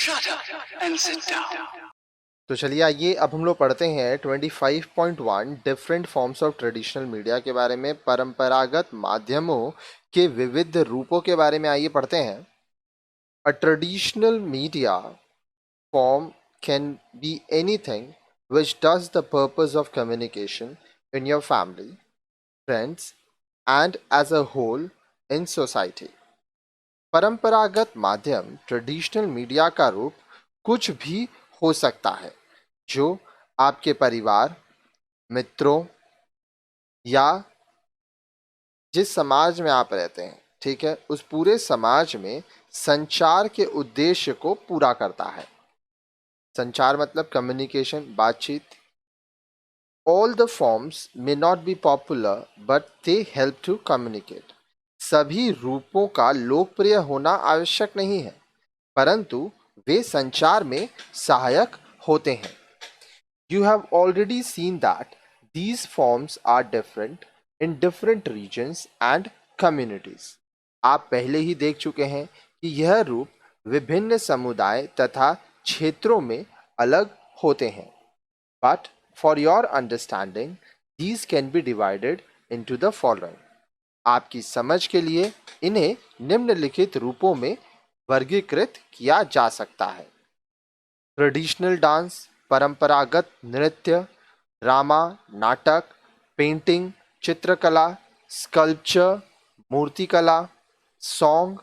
Shut up and sit down. तो चलिए आइए अब हम लोग पढ़ते हैं 25.1 different forms of traditional media के बारे में। परंपरागत माध्यमों के विविध रूपों के बारे में आइए पढ़ते हैं। A traditional media form can be anything which does the purpose of communication in your family, friends, and as a whole in society. परंपरागत माध्यम ट्रेडिशनल मीडिया का रूप कुछ भी हो सकता है जो आपके परिवार, मित्रों या जिस समाज में आप रहते हैं, ठीक है, उस पूरे समाज में संचार के उद्देश्य को पूरा करता है। संचार मतलब कम्युनिकेशन, बातचीत। All the forms may not be popular but they help to communicate. सभी रूपों का लोकप्रिय होना आवश्यक नहीं है, परंतु वे संचार में सहायक होते हैं। You have already seen that these forms are different in different regions and communities. आप पहले ही देख चुके हैं कि यह रूप विभिन्न समुदाय तथा क्षेत्रों में अलग होते हैं। But for your understanding, these can be divided into the following. आपकी समझ के लिए इन्हें निम्नलिखित रूपों में वर्गीकृत किया जा सकता है। ट्रेडिशनल डांस, परंपरागत नृत्य, ड्रामा, नाटक, पेंटिंग, चित्रकला, स्कल्पचर, मूर्तिकला, सॉन्ग,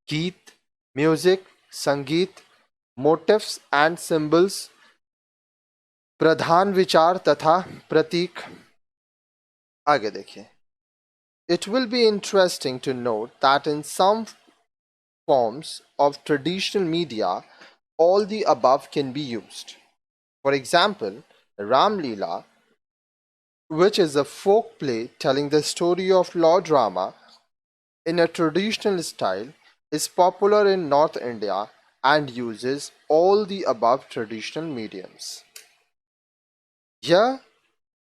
गीत, म्यूजिक, संगीत, मोटिव्स एंड सिंबल्स, प्रधान विचार तथा प्रतीक। आगे देखिए। It will be interesting to note that in some forms of traditional media, all the above can be used. For example, Ram Leela, which is a folk play telling the story of Lord Rama in a traditional style, is popular in North India and uses all the above traditional mediums. यह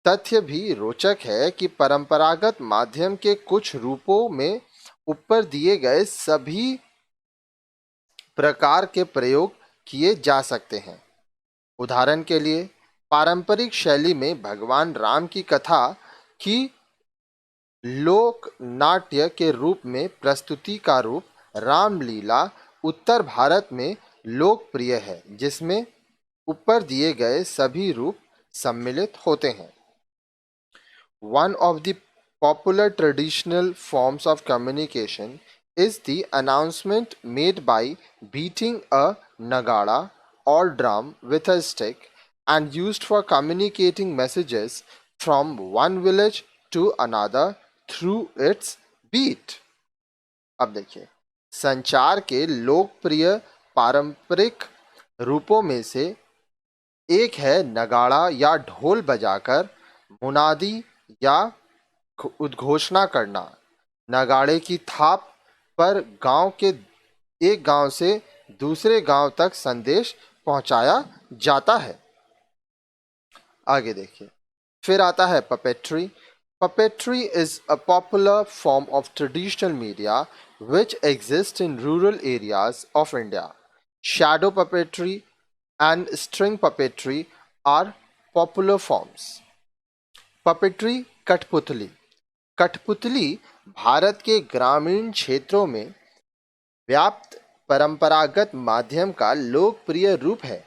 तथ्य भी रोचक है कि परंपरागत माध्यम के कुछ रूपों में ऊपर दिए गए सभी प्रकार के प्रयोग किए जा सकते हैं। उदाहरण के लिए, पारंपरिक शैली में भगवान राम की कथा की लोक नाट्य के रूप में प्रस्तुति का रूप रामलीला उत्तर भारत में लोकप्रिय है, जिसमें ऊपर दिए गए सभी रूप सम्मिलित होते हैं। One of the popular traditional forms of communication is the announcement made by beating a nagada or drum with a stick and used for communicating messages from one village to another through its beat. अब देखिए, संचार के लोकप्रिय पारंपरिक रूपों में से एक है नगाड़ा या ढोल बजाकर मुनादी या उद्घोषणा करना। नगाड़े की थाप पर गांव के एक गांव से दूसरे गांव तक संदेश पहुंचाया जाता है। आगे देखिए। फिर आता है puppetry. Puppetry is a popular form of traditional media which exists in rural areas of India. Shadow puppetry and string puppetry are popular forms. Puppetry कठपुतली। कठपुतली भारत के ग्रामीण क्षेत्रों में व्याप्त परंपरागत माध्यम का लोकप्रिय रूप है।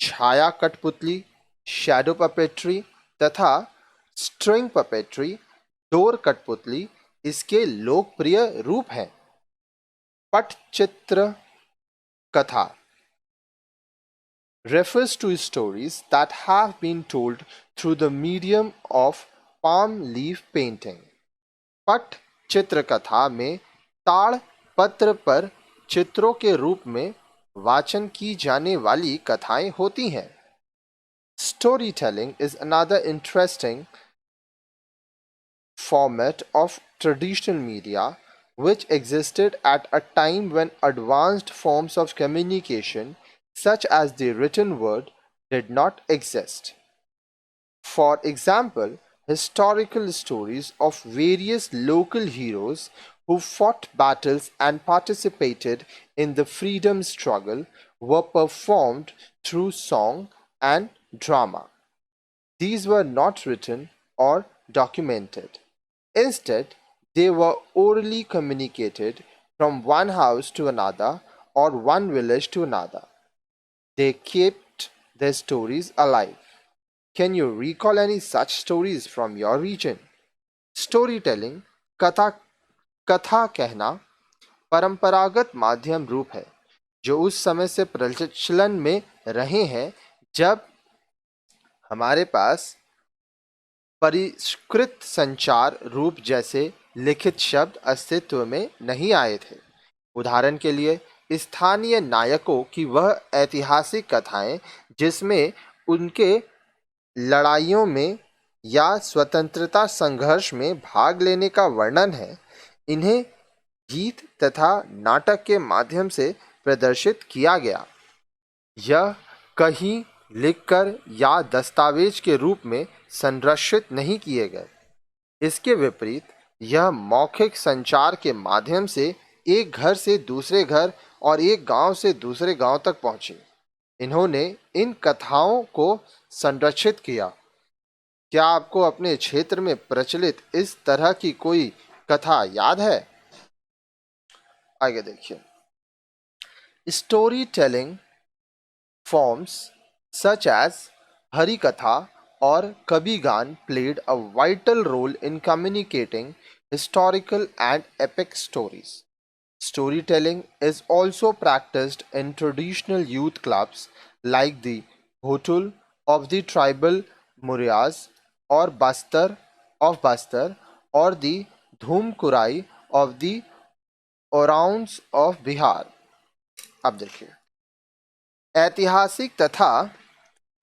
छाया कठपुतली, शैडो पपेट्री तथा स्ट्रिंग पपेट्री, डोर कठपुतली इसके लोकप्रिय रूप हैं। पटचित्र कथा refers to stories that have been told through the medium of palm leaf painting. पट चित्रकथा में ताड़ पत्र पर चित्रों के रूप में वाचन की जाने वाली कथाएं होती हैं। Storytelling is another interesting format of traditional media which existed at a time when advanced forms of communication such as the written word did not exist. For example, historical stories of various local heroes who fought battles and participated in the freedom struggle were performed through song and drama. These were not written or documented. Instead, they were orally communicated from one house to another or one village to another. They kept their stories alive. Can you recall any such stories from your region? Storytelling, कथा कथा कहना परंपरागत माध्यम रूप है जो उस समय से प्रचलन में रहे हैं जब हमारे पास परिष्कृत संचार रूप जैसे लिखित शब्द अस्तित्व में नहीं आए थे। उदाहरण के लिए स्थानीय नायकों की वह ऐतिहासिक कथाएं जिसमें उनके लड़ाइयों में या स्वतंत्रता संघर्ष में भाग लेने का वर्णन है, इन्हें गीत तथा नाटक के माध्यम से प्रदर्शित किया गया। यह कहीं लिखकर या दस्तावेज के रूप में संरक्षित नहीं किए गए। इसके विपरीत यह मौखिक संचार के माध्यम से एक घर से दूसरे घर और एक गांव से दूसरे गांव तक पहुंचे। इन्होंने इन कथाओं को संरक्षित किया। क्या आपको अपने क्षेत्र में प्रचलित इस तरह की कोई कथा याद है? आगे देखिए। Story telling forms such as Harikatha or Kabigan played a vital role in communicating historical and epic stories. Storytelling is also practiced in traditional youth clubs like the Hotul of the tribal Muryas or Bastar or the Dhum Kurai of the Oraons of Bihar. अब देखिए, ऐतिहासिक तथा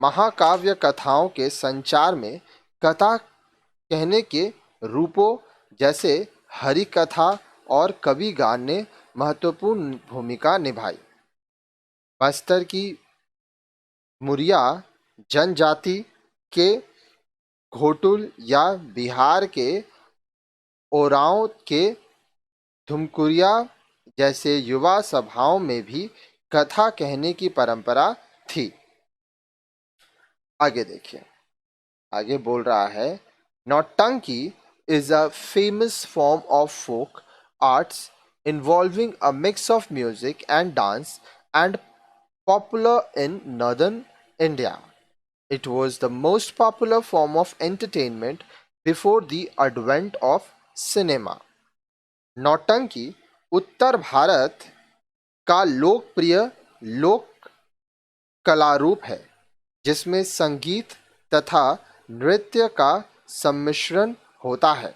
महाकाव्य कथाओं के संचार में कथा कहने के रूपों जैसे हरि कथा और कवि गान ने महत्वपूर्ण भूमिका निभाई। बस्तर की मुरिया जनजाति के घोटुल या बिहार के ओरांव के धुमकुरिया जैसे युवा सभाओं में भी कथा कहने की परंपरा थी। आगे देखिए, आगे बोल रहा है, नौटंकी is a famous form of folk arts involving a mix of music and dance and popular in northern India. It was the most popular form of entertainment before the advent of cinema. नौटंकी उत्तर भारत का लोकप्रिय लोक कलारूप है जिसमें संगीत तथा नृत्य का सम्मिश्रण होता है।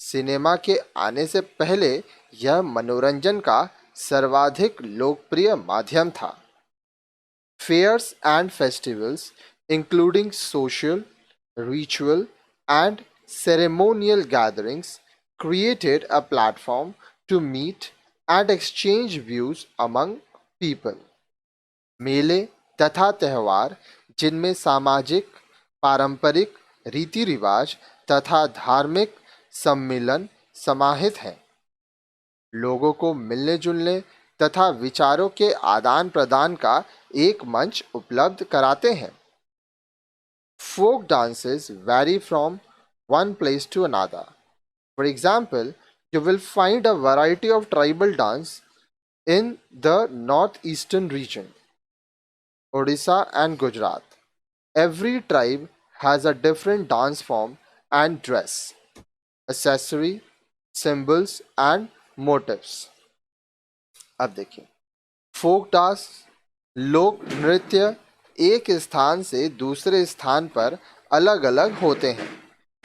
सिनेमा के आने से पहले यह मनोरंजन का सर्वाधिक लोकप्रिय माध्यम था। Fairs and festivals including social, ritual and ceremonial gatherings created a platform to meet and exchange views among people. मेले तथा त्यौहार जिनमें सामाजिक, पारंपरिक रीति रिवाज तथा धार्मिक सम्मिलन समाहित हैं, लोगों को मिलने जुलने तथा विचारों के आदान प्रदान का एक मंच उपलब्ध कराते हैं। Folk dances vary from one place to another. For example, you will find a variety of tribal dance in the northeastern region, Odisha and Gujarat. Every tribe has a different dance form and dress, accessory, symbols and motifs. अब देखिए, folk dance लोक नृत्य एक स्थान से दूसरे स्थान पर अलग अलग होते हैं।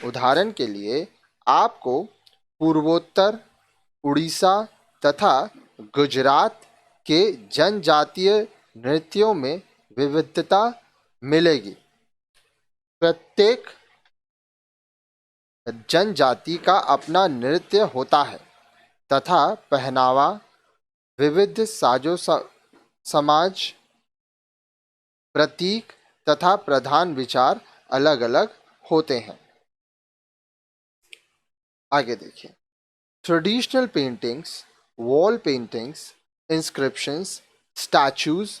उदाहरण के लिए आपको पूर्वोत्तर उड़ीसा तथा गुजरात के जनजातीय नृत्यों में विविधता मिलेगी। प्रत्येक जनजाति का अपना नृत्य होता है तथा पहनावा, विविध साजो समाज, प्रतीक तथा प्रधान विचार अलग अलग होते हैं। आगे देखिए, traditional paintings, wall paintings, inscriptions, statues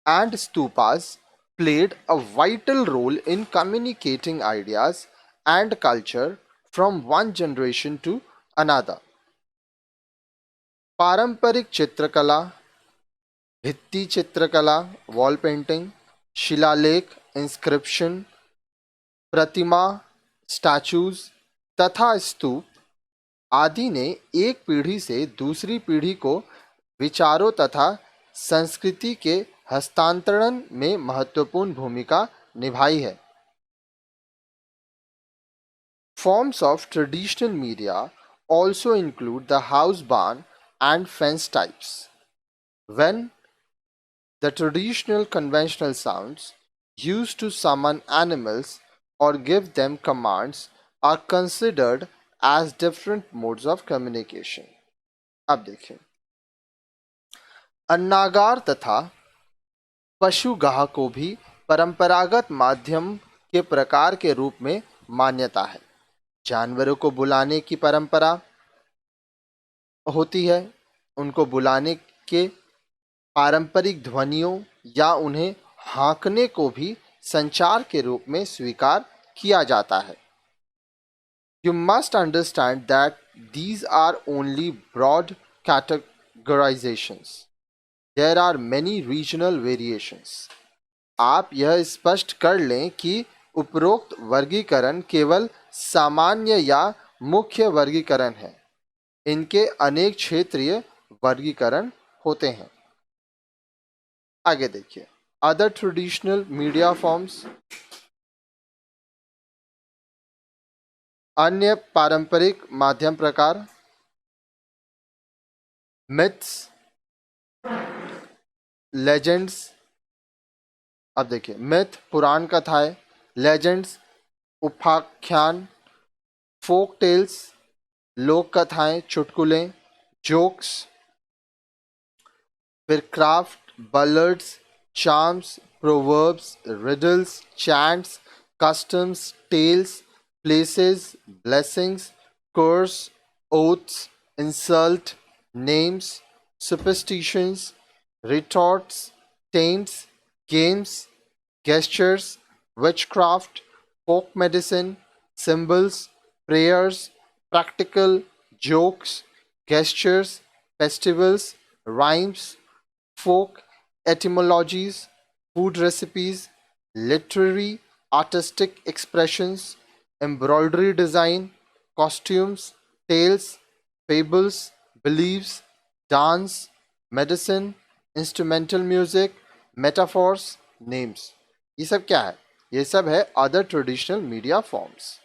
and stupas played a vital role in communicating ideas and culture from one generation to another. पारंपरिक चित्रकला, भित्ति चित्रकला, वॉल पेंटिंग, शिलालेख, इंस्क्रिप्शन, प्रतिमा, स्टैचूज तथा स्तूप आदि ने एक पीढ़ी से दूसरी पीढ़ी को विचारों तथा संस्कृति के हस्तांतरण में महत्वपूर्ण भूमिका निभाई है. Forms of traditional media also include the house barn and fence types. When the traditional conventional sounds used to summon animals or give them commands are considered as different modes of communication. अब देखें, अन्नागार तथा पशुगाह को भी परंपरागत माध्यम के प्रकार के रूप में मान्यता है. जानवरों को बुलाने की परंपरा होती है. उनको बुलाने के पारंपरिक ध्वनियों या उन्हें हाँकने को भी संचार के रूप में स्वीकार किया जाता है. You must understand that these are only broad categorizations. There are many regional variations. आप यह स्पष्ट कर लें कि उपरोक्त वर्गीकरण केवल सामान्य या मुख्य वर्गीकरण है. इनके अनेक क्षेत्रीय वर्गीकरण होते हैं. आगे देखिए, अदर ट्रेडिशनल मीडिया फॉर्म्स. अन्य पारंपरिक माध्यम प्रकार, मिथ्स, लेजेंड्स. अब देखिए, मिथ पुराण कथाएं, लेजेंड्स उपाख्यान, फोक टेल्स लोक कथाएं, चुटकुले, जोक्स. फिर craft, ballads, charms, proverbs, riddles, chants, customs, tales, places, blessings, curse, oaths, insult, names, superstitions, retorts, taints, games, gestures, witchcraft, folk medicine, symbols, prayers, practical, jokes, gestures, festivals, rhymes, folk, etymologies, food recipes, literary, artistic expressions, embroidery design, costumes, tales, fables, beliefs, dance, medicine, instrumental music, metaphors, names. ये सब क्या है? ये सब है other traditional media forms.